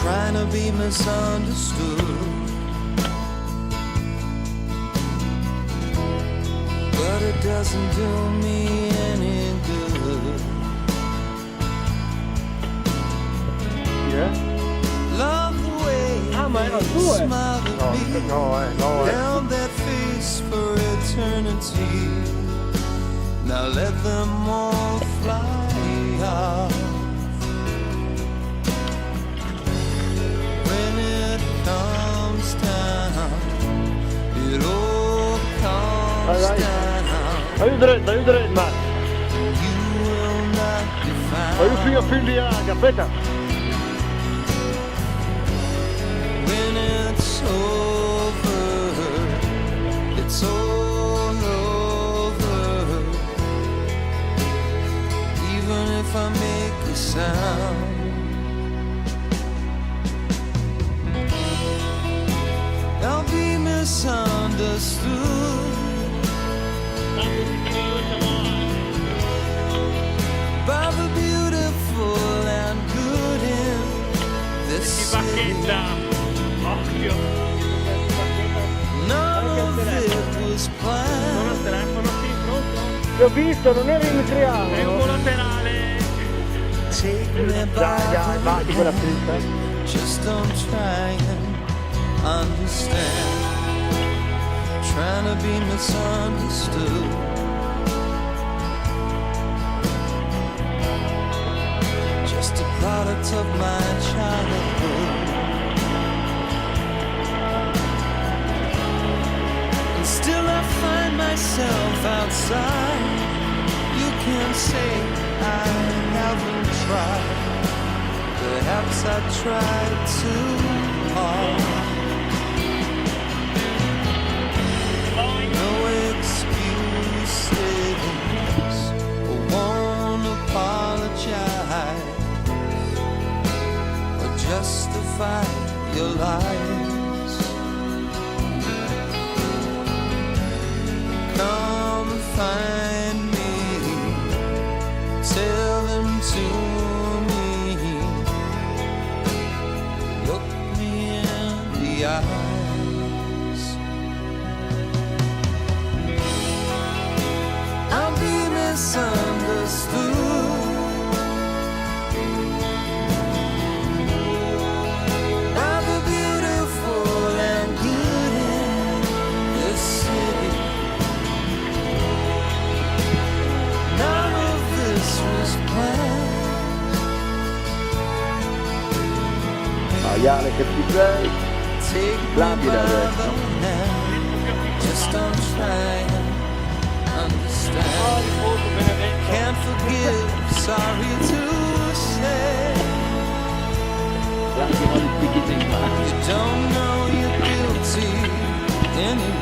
trying to be misunderstood, but it doesn't do me any good. Yeah. Love the way ma you erano due. smiled at me, held that face for eternity. Now let them all fly off. When it comes down, it all comes down. Are you ready, Matt? You will not be found. Are you feel the carpeta? When it's over, it's all over. Even if I make a sound, I'll be misunderstood by the beautiful and good in this city. Occhio. None of it was planned. Telefono qui, pronto? L'ho visto, non era in È un triangolo. collaterale. Take me by Dai, batti quella fritta. just don't try and understand. Trying to be misunderstood, just a product of my childhood. And still I find myself outside. You can say I haven't tried. Perhaps I tried too hard. No excuses, I won't apologize or justify your lies. Come find me, tell them to me, look me in the eye. I'll be misunderstood by the beautiful and good in this city. None of this was planned. Maiale che ti sei. Take me by the hand, just don't try and understand. Can't forgive, sorry to say. You don't know you're guilty anyway.